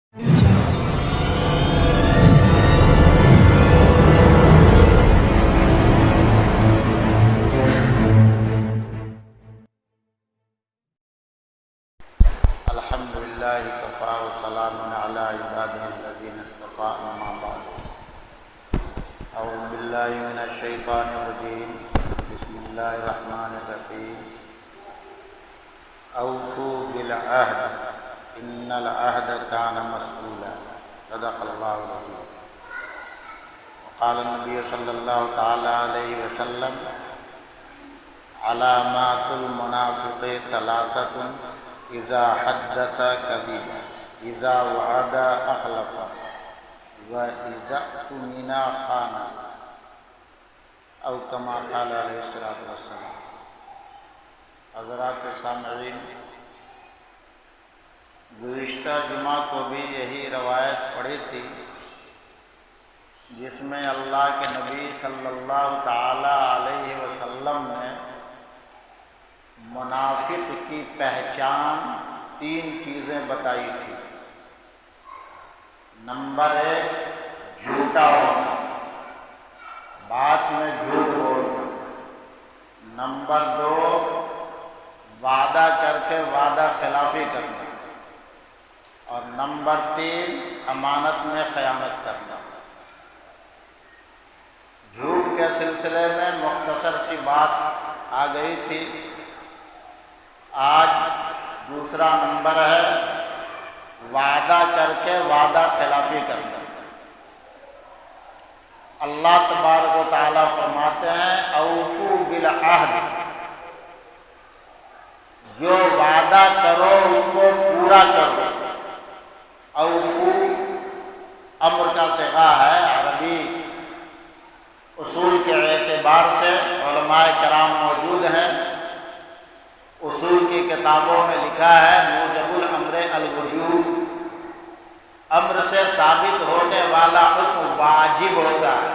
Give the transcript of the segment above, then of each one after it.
الحمد لله كفى وسلام على عباده الذين اصطفى أما بعد أعوذ بالله من الشيطان الرجيم بسم الله الرحمن الرحيم أوفوا بالعهد إن العهد كان مسؤولا صدق الله العظيم. وقال النبي صلى الله تعالى عليه وسلم علامات المنافق ثلاثة اذا حدث كذب اذا وعد اخلف واذا اؤتمن خان او كما قال علیہ الصلوۃ والسلام. حضرات سامعین، گزشتہ جمعہ کو بھی یہی روایت پڑھی تھی جس میں اللہ کے نبی صلی اللہ تعالی علیہ وسلم نے منافق کی پہچان 3 چیزیں بتائی تھی. نمبر 1 جھوٹا ہونا، بات میں جھوٹ بولنا. نمبر 2 وعدہ کر کے وعدہ خلافی کرنا. اور نمبر 3 امانت میں خیانت کرنا. جھوٹ کے سلسلے میں مختصر سی بات آ گئی تھی. آج دوسرا نمبر ہے وعدہ کر کے وعدہ خلافی کرنا. اللہ تبارک و تعالیٰ فرماتے ہیں اوفو بالعہد، جو وعدہ کرو اس کو پورا کرو. اوفو امر کا صیغہ ہے. عربی اصول کے اعتبار سے علماء کرام موجود ہیں. اصول کی کتابوں میں لکھا ہے موجب الامر الوجوب، امر سے ثابت ہونے والا حکم واجب ہوتا ہے،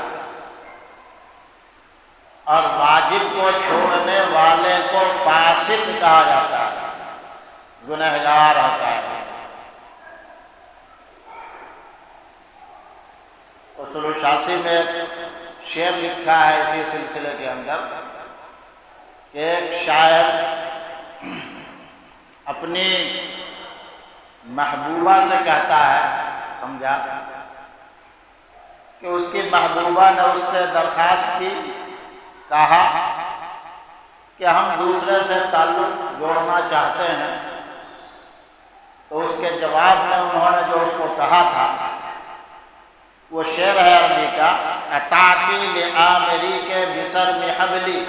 اور واجب کو چھوڑنے والے کو فاسق کہا جاتا ہے، گنہگار ہوتا ہے. اصول الشاسی میں ایک شعر لکھا ہے اسی سلسلے کے اندر کہ ایک شاعر اپنی محبوبہ سے کہتا ہے، سمجھا، کہ اس کی محبوبہ نے اس سے درخواست کی، کہا کہ ہم دوسرے سے تعلق جوڑنا چاہتے ہیں. تو اس کے جواب میں انہوں نے جو اس کو کہا تھا وہ شعر ہے عربی کا اطاعتی لآمری کے بسرم حبلی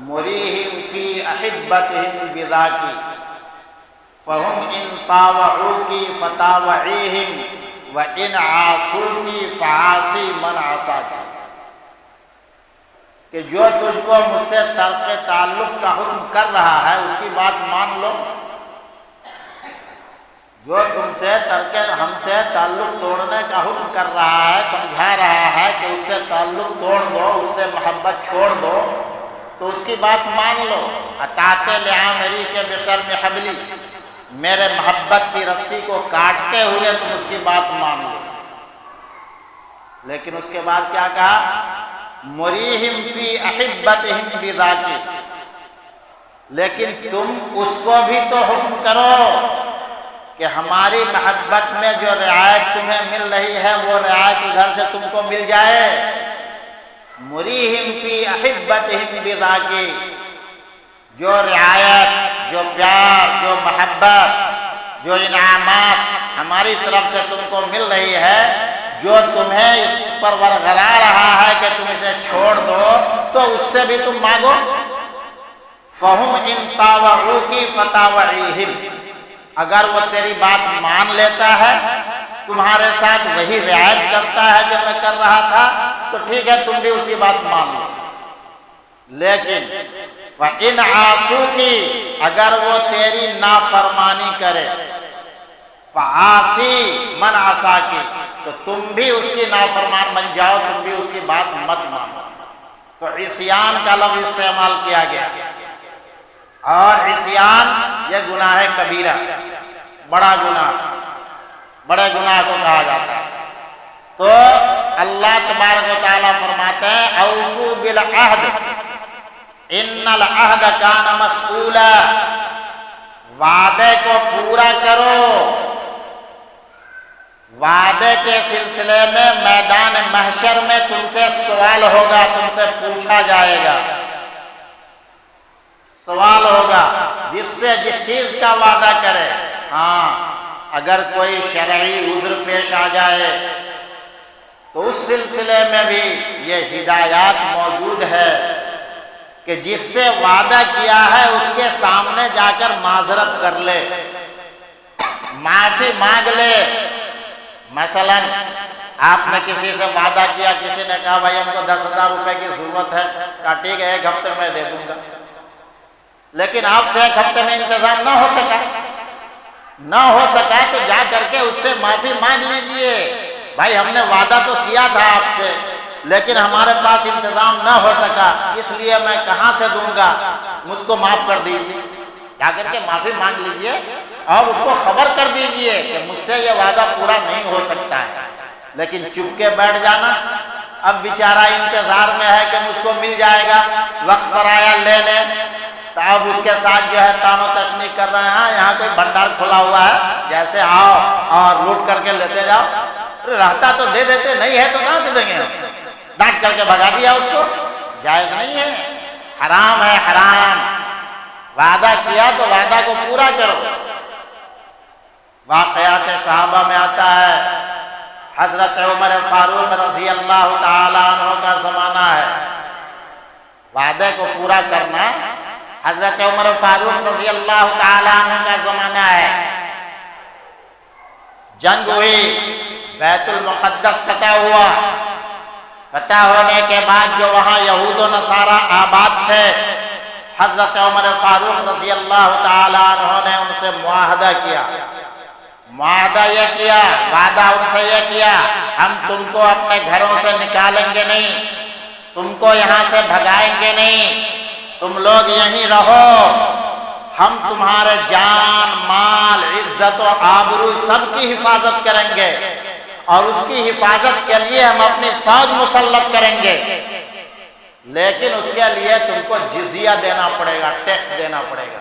مریہم فی احبتہم بذاکی فہم ان طاوعوکی فتاوعیہم وان عاصوکی فعاصی من عصاکی. کہ جو تجھ کو مجھ سے ترک تعلق کا حکم کر رہا ہے اس کی بات مان لو، جو تم سے ہم سے تعلق توڑنے کا حکم کر رہا ہے، سمجھا رہا ہے کہ اس سے تعلق توڑ دو، اس سے محبت چھوڑ دو، تو اس کی بات مان لو. اطاعت لعامری کے بشرم حبلی، میرے محبت کی رسی کو کاٹتے ہوئے تم اس کی بات مان لو. لیکن اس کے بعد کیا کہا؟ مریہم فی احبتہم بذاکی، لیکن تم اس کو بھی تو حکم کرو کہ ہماری محبت میں جو رعایت تمہیں مل رہی ہے وہ رعایت ادھر سے تم کو مل جائے. مریہم فی احبتہم بذاکی، جو رعایت، جو پیار، جو محبت، جو انعامات ہماری طرف سے تم کو مل رہی ہے، جو تمہیں اس پر ورغلا رہا ہے کہ تم اسے چھوڑ دو، تو اس سے بھی تم مانگو. فہم ان طاوعوکی فتاوعیہم، اگر وہ تیری بات مان لیتا ہے، تمہارے ساتھ وہی رعایت کرتا ہے جو میں کر رہا تھا، تو ٹھیک ہے تم بھی اس کی بات مان لو. لیکن فَإِنْ عَاصُوكِ، اگر وہ تیری نافرمانی کرے، فَعَاصِي مَنْ عَصَاكِ، تو تم بھی اس کی نافرمان بن جاؤ، تم بھی اس کی بات مت مانو. تو عصیان کا لفظ استعمال کیا گیا، اور عصیان یہ گناہ کبیرہ، بڑا گناہ، بڑے گناہ کو کہا جاتا ہے۔ تو اللہ تبارک و تعالیٰ فرماتے ہیں اوفو بالعہد ان العہد کان مسئولا، وعدے کو پورا کرو، وعدے کے سلسلے میں میدان محشر میں تم سے سوال ہوگا، تم سے پوچھا جائے گا، سوال ہوگا جس چیز کا وعدہ کرے۔ ہاں اگر کوئی شرعی عذر پیش آ جائے تو اس سلسلے میں بھی یہ ہدایات موجود ہے کہ جس سے وعدہ کیا ہے اس کے سامنے جا کر معذرت کر لے، معافی مانگ لے۔ مثلا آپ نے کسی سے وعدہ کیا، کسی نے کہا بھائی ہم کو 10,000 روپے کی ضرورت ہے، کہا ٹھیک ہے 1 ہفتے میں دے دوں گا، لیکن آپ سے 1 ہفتے میں انتظام نہ ہو سکا تو جا کر کے اس سے معافی مانگ لیجئے، بھائی ہم نے وعدہ تو کیا تھا آپ سے لیکن ہمارے پاس انتظام نہ ہو سکا، اس لیے میں کہاں سے دوں گا، مجھ کو معاف کر دیجیے۔ جا کر کے معافی مانگ لیجئے اور اس کو خبر کر دیجئے کہ مجھ سے یہ وعدہ پورا نہیں ہو سکتا ہے۔ لیکن چپ کے بیٹھ جانا، اب بیچارہ انتظار میں ہے کہ مجھ کو مل جائے گا، وقت پر آیا لینے، تو اب اس کے ساتھ جو ہے تان و تشنی کر رہے ہیں، یہاں کوئی بھنڈار کھلا ہوا ہے، جیسے آؤ اور لوٹ کر کے لیتے جاؤ، رہتا تو دے دیتے، نہیں ہے تو کہاں سے دیں گے ہم؟ ڈانٹ کر کے بھگا دیا اس کو، جائز نہیں ہے، حرام ہے، حرام۔ وعدہ کیا تو وعدہ کو پورا کرو۔ واقعات صحابہ میں آتا ہے، حضرت عمر فاروق رضی اللہ تعالیٰ عنہ کا زمانہ ہے، وعدے کو پورا کرنا حضرت عمر فاروق رضی اللہ تعالیٰ عنہ کا زمانہ ہے۔ جنگ ہوئی، بیت المقدس فتح ہوا، فتح ہونے کے بعد جو وہاں یہود و نصارہ آباد تھے، حضرت عمر فاروق رضی اللہ تعالیٰ عنہ نے ان سے معاہدہ کیا، وعدہ ان سے یہ کیا، ہم تم کو اپنے گھروں سے نکالیں گے نہیں، تم کو یہاں سے بھگائیں گے نہیں، تم لوگ یہیں رہو، ہم تمہارے جان مال عزت و آبرو سب کی حفاظت کریں گے، اور اس کی حفاظت کے لیے ہم اپنی فوج مسلط کریں گے، لیکن اس کے لیے تم کو جزیہ دینا پڑے گا، ٹیکس دینا پڑے گا۔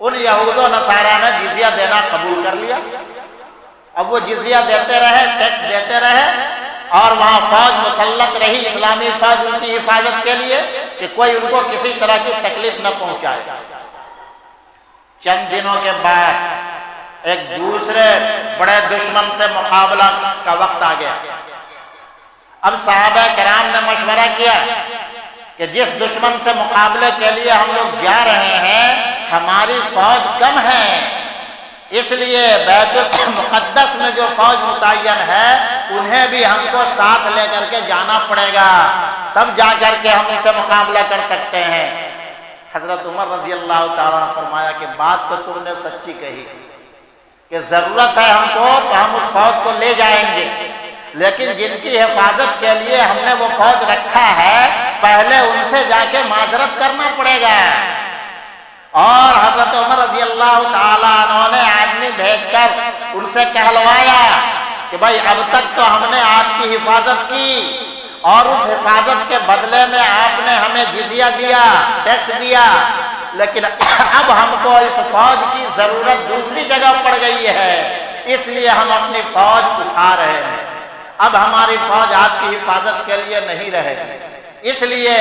ان یہود و نصارہ نے جزیہ دینا قبول کر لیا، اب وہ جزیہ دیتے رہے، ٹیکس دیتے رہے، اور وہاں فوج مسلط رہی، اسلامی فوج ان کی حفاظت کے لیے کہ کوئی ان کو کسی طرح کی تکلیف نہ پہنچائے۔ چند دنوں کے بعد ایک دوسرے بڑے دشمن سے مقابلہ کا وقت آ گیا۔ اب صحابہ کرام نے مشورہ کیا کہ جس دشمن سے مقابلے کے لیے ہم لوگ جا رہے ہیں ہماری فوج کم ہے، اس لیے بیت المقدس میں جو فوج متعین ہے انہیں بھی ہم کو ساتھ لے کر کے جانا پڑے گا، تب جا کر کے ہم ان سے مقابلہ کر سکتے ہیں۔ حضرت عمر رضی اللہ تعالیٰ نے فرمایا کہ بات تو تم نے سچی کہی کہ ضرورت ہے ہم کو تو ہم اس فوج کو لے جائیں گے، لیکن جن کی حفاظت کے لیے ہم نے وہ فوج رکھا ہے پہلے ان سے جا کے معذرت کرنا پڑے گا۔ اور حضرت عمر رضی اللہ تعالیٰ عنہ نے آدمی بھیج کر ان سے کہلوایا کہ بھائی اب تک تو ہم نے آپ کی حفاظت کی اور اس حفاظت کے بدلے میں آپ نے ہمیں جزیہ دیا، ٹیکس دیا، لیکن اب ہم کو اس فوج کی ضرورت دوسری جگہ پڑ گئی ہے، اس لیے ہم اپنی فوج اٹھا رہے ہیں، اب ہماری فوج آپ کی حفاظت کے لیے نہیں رہے گی، اس لیے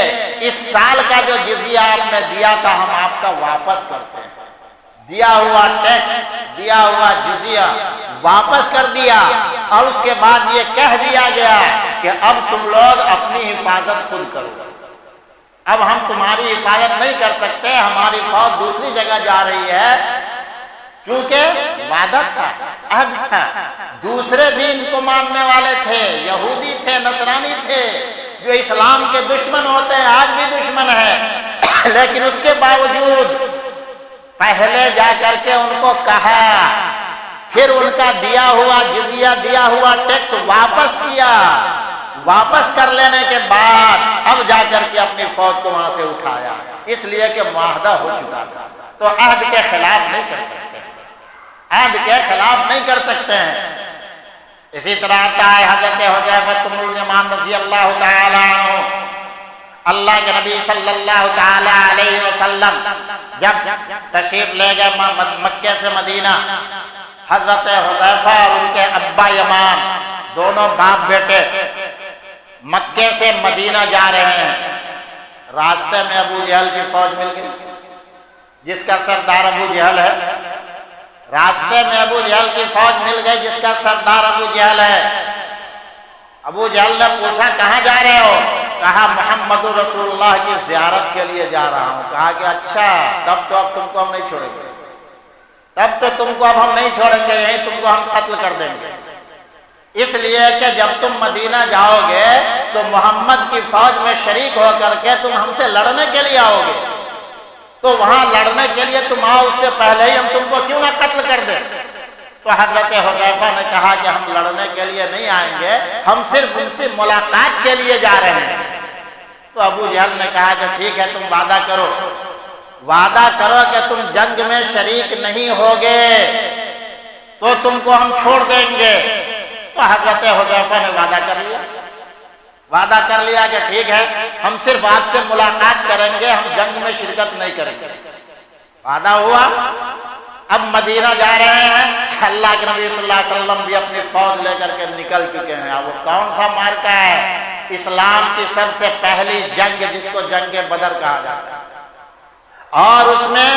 اس سال کا جو جزیہ آپ نے دیا تھا ہم آپ کا واپس کرتے ہیں۔ دیا ہوا ٹیکس، دیا ہوا جزیہ واپس کر دیا، اور اس کے بعد یہ کہہ دیا گیا کہ اب تم لوگ اپنی حفاظت خود کرو، اب ہم تمہاری حفاظت نہیں کر سکتے، ہماری فوج دوسری جگہ جا رہی ہے، کیونکہ وعدہ تھا، عہد تھا، دوسرے دین کو ماننے والے تھے، یہودی تھے، نصرانی تھے، جو اسلام کے دشمن ہوتے ہیں، آج بھی دشمن ہے، لیکن اس کے باوجود پہلے جا کر کے ان کو کہا، پھر ان کا دیا ہوا جزیہ، دیا ہوا ٹیکس واپس کیا، واپس کر لینے کے بعد اب جا کر کے اپنی فوج کو وہاں سے اٹھایا، اس لیے کہ معاہدہ ہو چکا تھا، تو عہد کے خلاف نہیں کر سکتے۔ عہد کے خلاف نہیں کر سکتے ہیں۔ اسی طرح آتا ہے حضرت حذیفہ بن الیمان رضی اللہ تعالی عنہ، اللہ کے نبی صلی اللہ تعالی علیہ وسلم جب تشریف لے گئے مکے سے مدینہ، حضرت حذیفہ اور ان کے ابا یمان دونوں باپ بیٹے مکے سے مدینہ جا رہے ہیں۔ راستے میں ابو جہل کی فوج مل گئی، جس کا سردار ابو جہل ہے۔ راستے میں ابو جہل کی فوج مل گئی جس کا سردار ابو جہل ہے۔ ابو جہل نے پوچھا کہاں جا رہے ہو؟ کہا محمد رسول اللہ کی زیارت کے لیے جا رہا ہوں۔ کہا کہ اچھا، تب تو اب تم کو ہم نہیں چھوڑیں گے، تب تو تم کو اب ہم نہیں چھوڑیں گے، یہیں تم کو ہم قتل کر دیں گے۔ اس لیے کہ جب تم مدینہ جاؤ گے تو محمد کی فوج میں شریک ہو کر کے تم ہم سے لڑنے کے لیے آؤ گے، تو وہاں لڑنے کے لیے تم آؤ، اس سے پہلے ہی ہم تم کو کیوں نہ قتل کر دیں۔ تو حضرت حذیفہ نے کہا کہ ہم لڑنے کے لیے نہیں آئیں گے، ہم صرف ان سے ملاقات کے لیے جا رہے ہیں۔ تو ابو جہل نے کہا کہ ٹھیک ہے، تم وعدہ کرو، وعدہ کرو کہ تم جنگ میں شریک نہیں ہوگے تو تم کو ہم چھوڑ دیں گے۔ تو حضرت حذیفہ نے وعدہ کر لیا، وعدہ کر لیا کہ ٹھیک ہے، ہم صرف آپ سے ملاقات کریں گے، ہم جنگ میں شرکت نہیں کریں گے۔ وعدہ ہوا۔ اب مدینہ جا رہے ہیں، اللہ کے نبی صلی اللہ علیہ وسلم بھی اپنی فوج لے کر کے نکل چکے ہیں۔ اب وہ کون سا مارکہ ہے؟ اسلام کی سب سے پہلی جنگ جس کو جنگ بدر کہا جاتا ہے، اور اس میں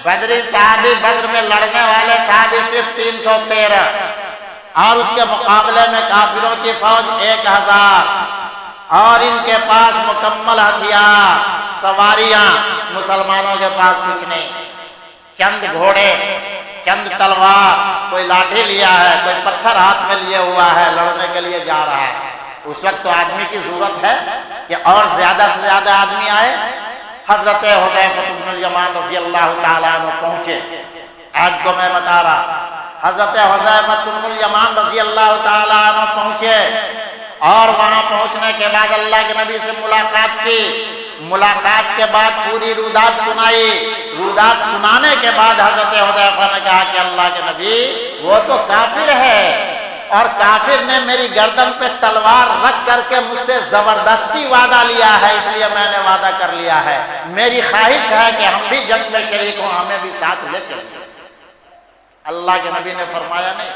بدری صحابی، بدر میں لڑنے والے صحابی صرف 313، اور اس کے مقابلے میں کافروں کی فوج 1000، اور ان کے پاس مکمل ہتھیار، سواریاں، مسلمانوں کے پاس کچھ نہیں، چند گھوڑے، چند تلوار، کوئی لاٹھی لیا ہے، کوئی پتھر ہاتھ میں لیے ہوا ہے، لڑنے کے لیے جا رہا ہے۔ اس وقت تو آدمی کی ضرورت ہے کہ اور زیادہ سے زیادہ آدمی آئے۔ حضرت حذیفہ بن الیمان رضی اللہ تعالیٰ عنہ پہنچے۔ آج کو میں بتا رہا، حضرت حذیفہ بن الیمان رضی اللہ تعالیٰ عنہ پہنچے، اور وہاں پہنچنے کے بعد اللہ کے نبی سے ملاقات کی۔ ملاقات کے بعد پوری رودات سنائی۔ رودات سنانے کے بعد حضرت حذیفہ نے کہا کہ اللہ کے نبی، وہ تو کافر ہے، اور کافر نے میری گردن پہ تلوار رکھ کر کے مجھ سے زبردستی وعدہ لیا ہے، اس لیے میں نے وعدہ کر لیا ہے۔ میری خواہش ہے کہ ہم بھی جنگ میں شریک ہوں، ہمیں بھی ساتھ لے چلیں۔ اللہ کے نبی نے فرمایا نہیں،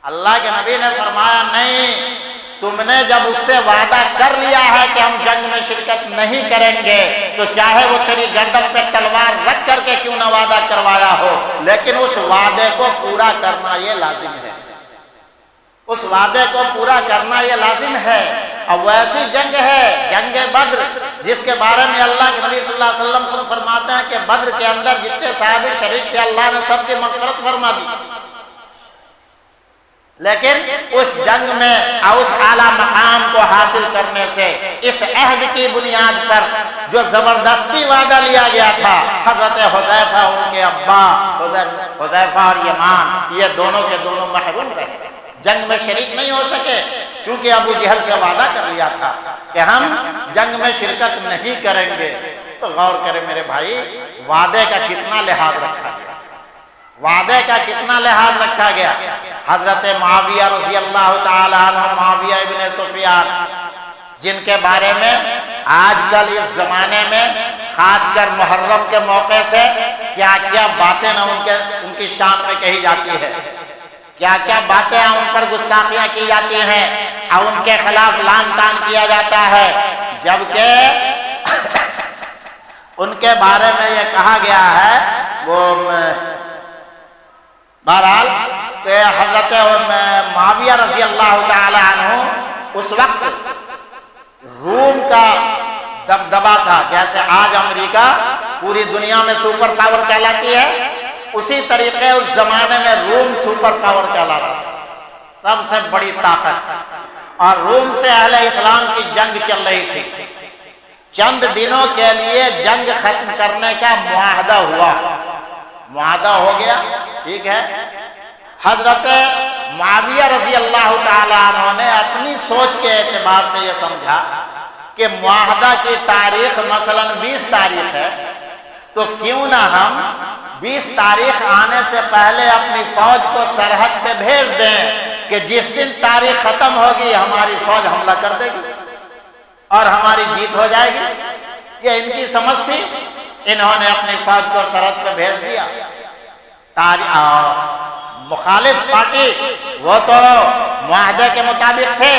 اللہ کے نبی نے فرمایا نہیں، تم نے جب اس سے وعدہ کر لیا ہے کہ ہم جنگ میں شرکت نہیں کریں گے، تو چاہے وہ تیری گردن پہ تلوار رکھ کر کے کیوں نہ وعدہ کروایا ہو، لیکن اس وعدے کو پورا کرنا یہ لازم ہے، اس وعدے کو پورا کرنا یہ لازم ہے۔ اب ویسی جنگ ہے، جنگ بدر، جس کے بارے میں اللہ کے نبی صلی اللہ علیہ وسلم خود فرماتے ہیں کہ بدر کے اندر جتنے صحابی شریک تھے اللہ نے سب کی مغفرت فرما دی، لیکن اس جنگ میں اور اس اعلیٰ مقام کو حاصل کرنے سے، اس عہد کی بنیاد پر جو زبردستی وعدہ لیا گیا تھا، حضرت حذیفہ، ان کے ابا حذیفہ اور یمان، یہ دونوں کے دونوں محروم رہے، جنگ میں شریک نہیں ہو سکے، کیونکہ ابو جہل سے وعدہ کر لیا تھا کہ ہم جنگ میں شرکت نہیں کریں گے۔ تو غور کریں میرے بھائی، وعدے کا کتنا لحاظ رکھا گیا، وعدے کا کتنا لحاظ رکھا گیا۔ حضرت معاویہ رضی اللہ تعالیٰ عنہ، معاویہ ابن سفیان، جن کے بارے میں آج کل اس زمانے میں خاص کر محرم کے موقع سے کیا کیا باتیں نہ ان کی شان میں کہی جاتی ہے، کیا کیا باتیں ان پر گستاخیاں کی جاتی ہیں، اور ان کے خلاف لعن طعن کیا جاتا ہے، جبکہ ان کے بارے میں یہ کہا گیا ہے، وہ بہرحال کہ حضرت معاویہ رضی اللہ تعالی عنہ اس وقت روم کا دبدبا تھا، جیسے آج امریکہ پوری دنیا میں سپر پاور کہلاتی ہے، اسی طریقے اس زمانے میں روم سپر پاور کہلاتا تھا، سب سے بڑی طاقت، اور روم سے اہل اسلام کی جنگ چل رہی تھی۔ چند دنوں کے لیے جنگ ختم کرنے کا معاہدہ ہوا، معاہدہ ہو گیا، ٹھیک ہے۔ حضرت معاویہ رضی اللہ تعالیٰ عنہ نے اپنی سوچ کے اعتبار سے یہ سمجھا کہ معاہدہ کی تاریخ مثلاً 20 تاریخ ہے، تو کیوں نہ ہم 20 تاریخ آنے سے پہلے اپنی فوج کو سرحد پہ بھیج دیں کہ جس دن تاریخ ختم ہوگی ہماری فوج حملہ کر دے گی اور ہماری جیت ہو جائے گی۔ یہ ان کی سمجھ تھی، انہوں نے اپنی فوج کو سرحد پہ بھیج دیا۔ مخالف پارٹی وہ تو معاہدے کے مطابق تھے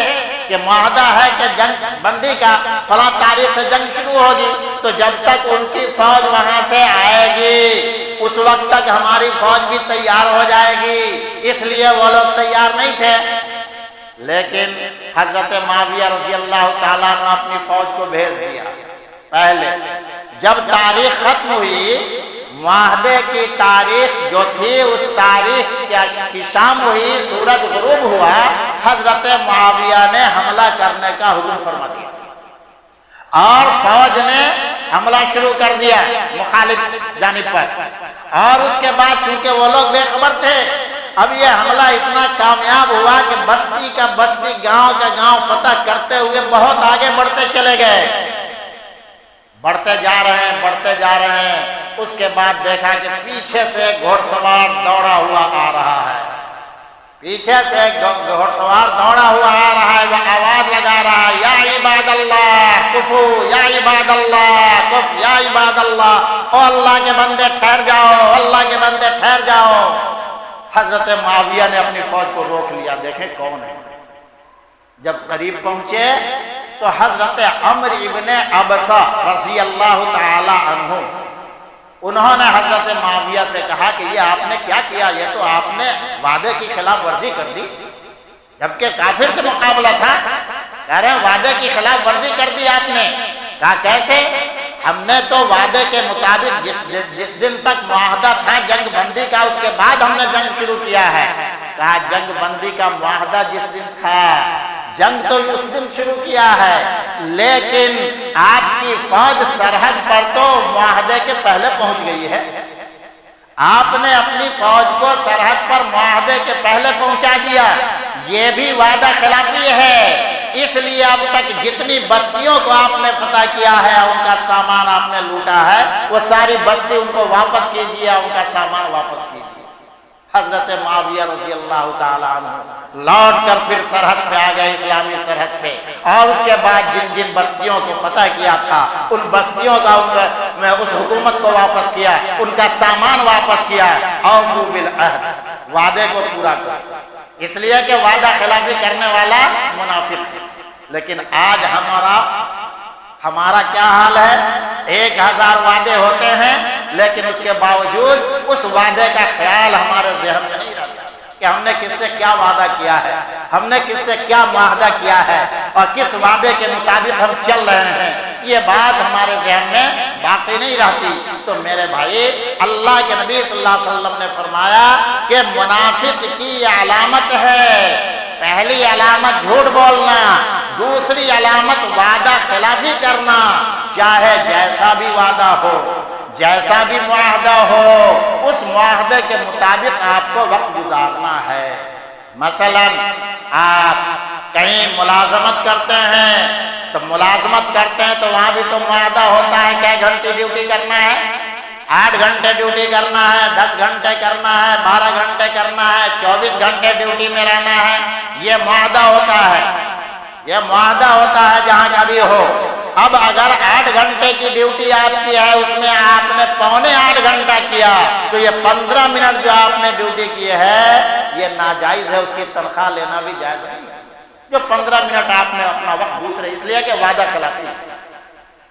کہ معاہدہ ہے کہ جنگ بندی کا فلاں تاریخ سے جنگ شروع ہوگی، تو جب تک ان کی فوج وہاں سے آئے گی اس وقت تک ہماری فوج بھی تیار ہو جائے گی، اس لیے وہ لوگ تیار نہیں تھے۔ لیکن حضرت معاویہ رضی اللہ تعالیٰ نے اپنی فوج کو بھیج دیا۔ پہلے جب تاریخ ختم ہوئی، معاہدے کی تاریخ جو تھی اس تاریخ کی شام ہوئی، سورج غروب ہوا، حضرت معاویہ نے حملہ کرنے کا حکم فرما دیا اور فوج نے حملہ شروع کر دیا مخالف جانب پر۔ اور اس کے بعد چونکہ وہ لوگ بے خبر تھے، اب یہ حملہ اتنا کامیاب ہوا کہ بستی کا بستی، گاؤں کا گاؤں فتح کرتے ہوئے بہت آگے بڑھتے چلے گئے، بڑھتے جا رہے ہیں۔ اس کے بعد دیکھا کہ پیچھے سے ایک گھوڑ سوار دوڑا ہوا آ رہا ہے، پیچھے سے ایک گھوڑ سوار دوڑا ہوا آ رہا ہے، وہ آواز لگا رہا ہے، یا عباد اللہ کفو، یا عباد اللہ کف، یا عباد اللہ، او اللہ کے بندے ٹھہر جاؤ، اللہ کے بندے ٹھہر جاؤ۔ حضرت معاویہ نے اپنی فوج کو روک لیا، دیکھیں کون ہے۔ جب قریب پہنچے تو حضرت عمر ابن عبسہ رضی اللہ تعالی عنہ، انہوں نے حضرت معاویہ سے کہا کہ یہ آپ نے کیا کیا؟ یہ تو آپ نے وعدے کی خلاف ورزی کر دی، جبکہ کافر سے مقابلہ تھا، کہہ رہے ہیں وعدے کی خلاف ورزی کر دی آپ نے۔ کہا کیسے؟ ہم نے تو وعدے کے مطابق جس دن تک معاہدہ تھا جنگ بندی کا، اس کے بعد ہم نے جنگ شروع کیا ہے۔ کہا جنگ بندی کا معاہدہ جس دن تھا، جنگ تو اس دن شروع کیا ہے، لیکن آپ کی فوج سرحد پر تو معاہدے کے پہلے پہنچ گئی ہے۔ آپ نے اپنی فوج کو سرحد پر معاہدے کے پہلے پہنچا دیا، یہ بھی وعدہ خلافی ہے۔ اس لیے اب تک جتنی بستیوں کو آپ نے فتح کیا ہے، ان کا سامان آپ نے لوٹا ہے، وہ ساری بستی ان کو واپس کیجیے، ان کا سامان واپس کیجیے۔ حضرت معاویہ رضی اللہ تعالیٰ عنہ لوٹ کر پھر سرحد پہ آ گئے، اسلامی سرحد پہ، اور اس کے بعد جن جن بستیوں کو فتح کیا تھا ان بستیوں کا میں اس حکومت کو واپس کیا، ان کا سامان واپس کیا۔ اوفوا بالعہد، وعدے کو پورا کرو، اس لیے کہ وعدہ خلافی کرنے والا منافق ہے۔ لیکن آج ہمارا کیا حال ہے؟ 1000 وعدے ہوتے ہیں، لیکن اس کے باوجود اس وعدے کا خیال ہمارے ذہن میں نہیں رہتا کہ ہم نے کس سے کیا وعدہ کیا ہے، ہم نے کس سے کیا معاہدہ کیا ہے اور کس وعدے کے مطابق ہم چل رہے ہیں، یہ بات ہمارے ذہن میں باقی نہیں رہتی۔ تو میرے بھائی، اللہ کے نبی صلی اللہ علیہ وسلم نے فرمایا کہ منافق کی علامت ہے، پہلی علامت جھوٹ بولنا، دوسری علامت وعدہ خلافی کرنا، چاہے جیسا بھی وعدہ ہو، جیسا بھی معاہدہ ہو، اس معاہدے کے مطابق آپ کو وقت گزارنا ہے۔ مثلا آپ کہیں ملازمت کرتے ہیں تو وہاں بھی تو معاہدہ ہوتا ہے، کئی گھنٹے ڈیوٹی کرنا ہے، 8 گھنٹے ڈیوٹی کرنا ہے، 10 گھنٹے کرنا ہے، 12 گھنٹے کرنا ہے، 24 گھنٹے ڈیوٹی میں رہنا ہے، یہ معاہدہ ہوتا ہے، یہ معاہدہ ہوتا ہے جہاں کا بھی ہو۔ اب اگر 8 گھنٹے کی ڈیوٹی آپ کی ہے، اس میں آپ نے 7.25 گھنٹہ کیا، تو یہ 15 منٹ جو آپ نے ڈیوٹی کی ہے یہ ناجائز ہے، اس کی تنخواہ لینا بھی جائز نہیں ہے۔ جو 15 منٹ آپ نے اپنا وقت دوسرے، اس لیے کہ وعدہ خلافی ہے،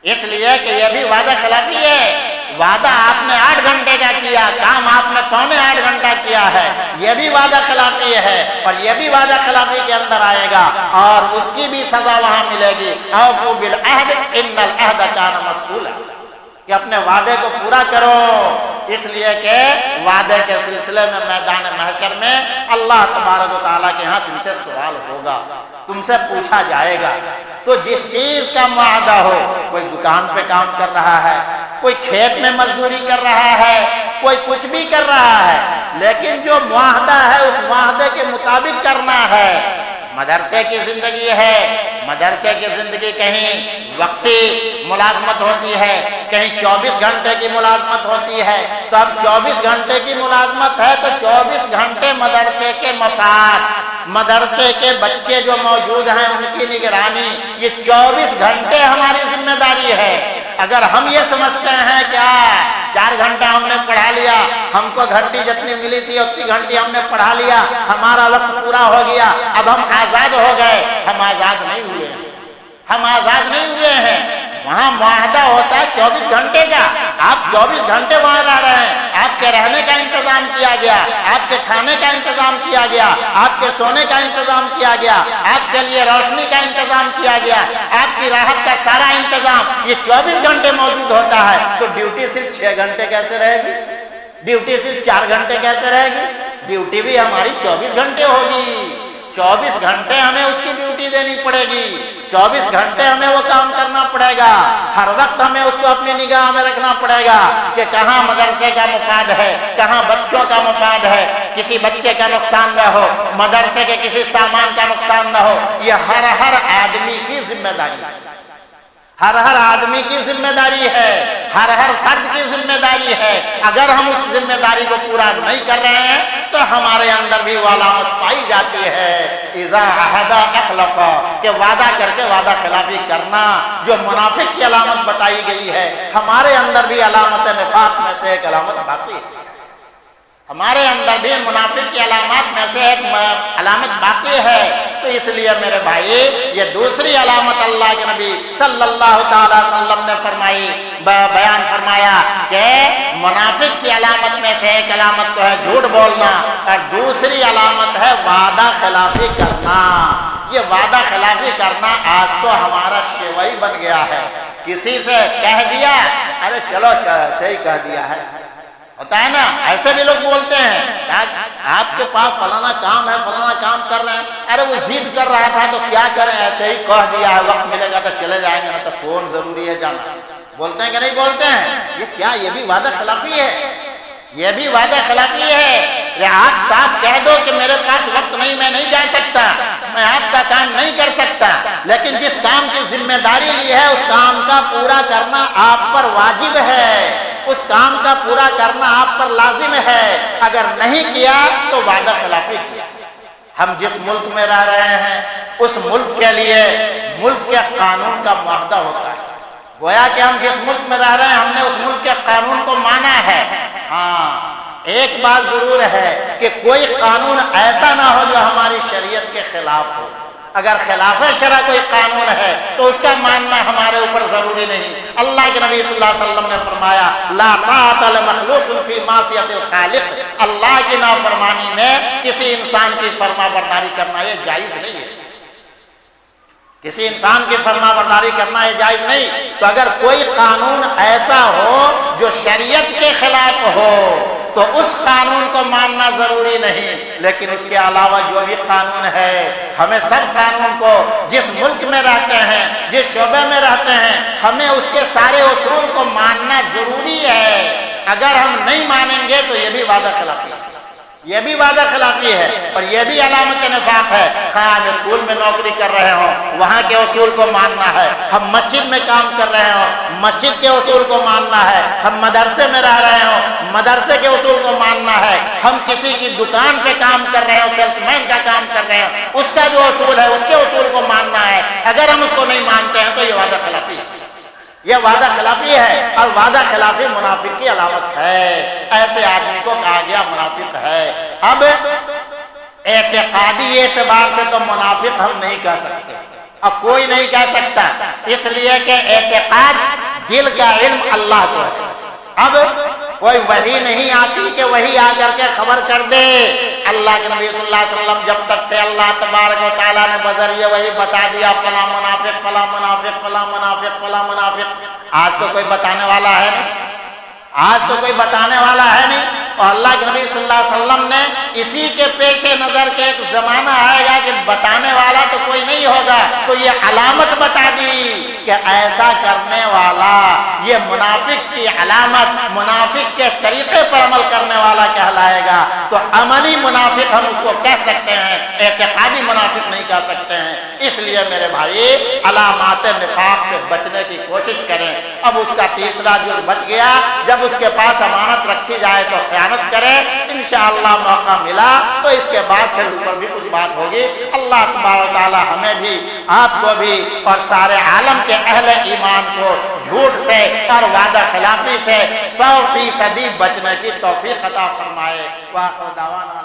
اس لیے کہ یہ بھی وعدہ خلافی ہے۔ وعدہ آپ نے 8 گھنٹے کا کیا، کام آپ نے 7.25 گھنٹہ کیا ہے، یہ بھی وعدہ خلافی ہے، اور یہ بھی وعدہ خلافی کے اندر آئے گا، اور اس کی بھی سزا وہاں ملے گی۔ اوفوا بالعہد ان العہد کان مسئولا، کہ اپنے وعدے کو پورا کرو، اس لیے کہ وعدے کے سلسلے میں میدان محشر میں اللہ تبارک و تعالیٰ کے ہاں تم سے سوال ہوگا، تم سے پوچھا جائے گا۔ تو جس چیز کا معاہدہ ہو، کوئی دکان پہ کام کر رہا ہے، کوئی کھیت میں مزدوری کر رہا ہے، کوئی کچھ بھی کر رہا ہے، لیکن جو معاہدہ ہے اس معاہدے کے مطابق کرنا ہے۔ مدرسے کی زندگی ہے، مدرسے کی زندگی کہیں وقتی ملازمت ہوتی ہے، کہیں 24 گھنٹے کی ملازمت ہوتی ہے۔ تو اب 24 گھنٹے کی ملازمت ہے تو 24 گھنٹے مدرسے کے مفاد، مدرسے کے بچے جو موجود ہیں ان کی نگرانی، یہ 24 گھنٹے ہماری ذمہ داری ہے۔ اگر ہم یہ سمجھتے ہیں کہ 4 گھنٹہ ہم نے پڑھا لیا، ہم کو گھنٹی جتنی ملی تھی اتنی گھنٹی ہم نے پڑھا لیا، ہمارا وقت پورا ہو گیا، اب ہم آزاد ہو گئے، ہم آزاد نہیں ہوئے ہیں، ہم آزاد نہیں ہوئے ہیں۔ وہاں معاہدہ ہوتا ہے 24 گھنٹے کا، آپ 24 گھنٹے وہاں رہ رہے ہیں، آپ کے رہنے کا انتظام کیا گیا، آپ کے کھانے کا انتظام کیا گیا، آپ کے سونے کا انتظام کیا گیا، آپ کے لیے روشنی کا انتظام کیا گیا، آپ کی راحت کا سارا انتظام یہ 24 گھنٹے موجود ہوتا ہے۔ تو ڈیوٹی صرف 6 گھنٹے کیسے رہے گی؟ ڈیوٹی صرف 4 گھنٹے کیسے رہے گی؟ ڈیوٹی بھی ہماری 24 گھنٹے ہوگی، 24 گھنٹے ہمیں اس کی ڈیوٹی دینی پڑے گی، 24 گھنٹے ہمیں وہ کام کرنا پڑے گا، ہر وقت ہمیں اس کو اپنی نگاہ میں رکھنا پڑے گا کہ کہاں مدرسے کا مفاد ہے، کہاں بچوں کا مفاد ہے، کسی بچے کا نقصان نہ ہو، مدرسے کے کسی سامان کا نقصان نہ ہو۔ یہ ہر آدمی کی ذمہ داری ہے، ہر آدمی کی ذمہ داری ہے، ہر فرد کی ذمہ داری ہے۔ اگر ہم اس ذمہ داری کو پورا نہیں کر رہے ہیں تو ہمارے اندر بھی وہ علامت پائی جاتی ہے، اذا عہد اخلف، کہ وعدہ کر کے وعدہ خلافی کرنا، جو منافق کی علامت بتائی گئی ہے۔ ہمارے اندر بھی علامت نفاق میں سے ایک علامت باقی ہے، ہمارے اندر بھی منافق کی علامات میں سے ایک علامت باقی ہے۔ تو اس لیے میرے بھائی یہ دوسری علامت اللہ کے نبی صلی اللہ تعالی وسلم نے بیان فرمایا کہ منافق کی علامت میں سے ایک علامت تو ہے جھوٹ بولنا، اور دوسری علامت ہے وعدہ خلافی کرنا۔ یہ وعدہ خلافی کرنا آج تو ہمارا شیوئی بن گیا ہے۔ کسی سے کہہ دیا، ارے چلو صحیح کہہ دیا ہے، ہوتا ہے نا، ایسے بھی لوگ بولتے ہیں آپ کے پاس فلانا کام ہے، فلانا کام کر رہے ہیں، ارے وہ ضد کر رہا تھا تو کیا کریں، ایسے ہی کہہ دیا ہے، وقت ملے گا تو چلے جائیں گے، نہ تو کون ضروری ہے جانا۔ بولتے ہیں کہ نہیں بولتے ہیں؟ یہ کیا، یہ بھی وعدہ خلافی ہے، یہ بھی وعدہ خلافی ہے۔ آپ صاف کہہ دو کہ میرے پاس وقت نہیں، میں نہیں جا سکتا، میں آپ کا کام نہیں کر سکتا، لیکن جس کام کی ذمہ داری لی ہے اس کام کا پورا کرنا آپ پر واجب ہے، اس کام کا پورا کرنا آپ پر لازم ہے۔ اگر نہیں کیا تو وعدہ خلافی کیا۔ ہم جس ملک میں رہ رہے ہیں اس ملک کے لیے ملک کے قانون کا معاہدہ ہوتا ہے، گویا کہ ہم جس ملک میں رہ رہے ہیں ہم نے اس ملک کے قانون کو مانا ہے۔ ہاں، ایک بات ضرور ہے کہ کوئی قانون ایسا نہ ہو جو ہماری شریعت کے خلاف ہو۔ اگر خلاف شرع کوئی قانون ہے تو اس کا ماننا ہمارے اوپر ضروری نہیں۔ اللہ کے نبی صلی اللہ علیہ وسلم نے فرمایا لا طاعۃ لمخلوق فی معصیۃ الخالق، اللہ کی نافرمانی میں کسی انسان کی فرما برداری کرنا یہ جائز نہیں ہے، کسی انسان کی فرما برداری کرنا یہ جائز نہیں۔ تو اگر کوئی قانون ایسا ہو جو شریعت کے خلاف ہو تو اس قانون کو ماننا ضروری نہیں، لیکن اس کے علاوہ جو بھی قانون ہے ہمیں سب قانون کو، جس ملک میں رہتے ہیں جس شعبے میں رہتے ہیں ہمیں اس کے سارے اصول کو ماننا ضروری ہے۔ اگر ہم نہیں مانیں گے تو یہ بھی وعدہ خلافی ہے، یہ بھی وعدہ خلافی ہے، اور یہ بھی علامت نفاق ہے۔ ہم اسکول میں نوکری کر رہے ہوں وہاں کے اصول کو ماننا ہے، ہم مسجد میں کام کر رہے ہوں مسجد کے اصول کو ماننا ہے، ہم مدرسے میں رہ رہے ہوں مدرسے کے اصول کو ماننا ہے، ہم کسی کی دکان پہ کام کر رہے ہوں سیلس مین کا کام کر رہے ہیں اس کا جو اصول ہے اس کے اصول کو ماننا ہے۔ اگر ہم اس کو نہیں مانتے ہیں تو یہ وعدہ خلافی ہے، یہ وعدہ خلافی ہے، اور وعدہ خلافی منافق کی علامت ہے۔ ایسے آدمی کو کہا گیا منافق ہے۔ اب اعتقادی اعتبار سے تو منافق ہم نہیں کہہ سکتے، اب کوئی نہیں کہہ سکتا، اس لیے کہ اعتقاد دل کا علم اللہ کو ہے۔ اب کوئی وحی نہیں آتی کہ وحی آ کر کے خبر کر دے۔ اللہ کے نبی صلی اللہ علیہ وسلم جب تک تھے اللہ تبارک و تعالیٰ نے بذریعہ وحی بتا دیا فلاں منافق فلاں منافق فلاں منافق فلاں منافق۔ آج تو کوئی بتانے والا ہے نہیں، آج تو کوئی بتانے والا ہے نہیں، اور اللہ کے نبی صلی اللہ علیہ وسلم نے اسی کے پیش نظر کے ایک زمانہ آئے گا کہ بتانے والا تو کوئی نہیں ہوگا، تو یہ علامت بتا دی کہ ایسا کرنے والا یہ منافق کی علامت، منافق کے طریقے پر عمل کرنے والا کہلائے گا۔ تو عملی منافق ہم اس کو کہہ سکتے ہیں اعتقادی منافق نہیں کہہ سکتے ہیں۔ اس لیے میرے بھائی علامات نفاق سے بچنے کی کوشش کریں۔ اب اس کا تیسرا جز بچ گیا، جب اس کے پاس امانت رکھی جائے تو خیانت کرے، انشاءاللہ موقع ملا تو اس کے بعد پھر اوپر بھی کچھ بات ہوگی۔ اللہ تبارک و تعالی ہمیں بھی، آپ کو بھی اور سارے عالم کے اہل ایمان کو جھوٹ سے اور وعدہ خلافی سے 100% بچنے کی توفیق عطا فرمائے۔ وآخر دعوانا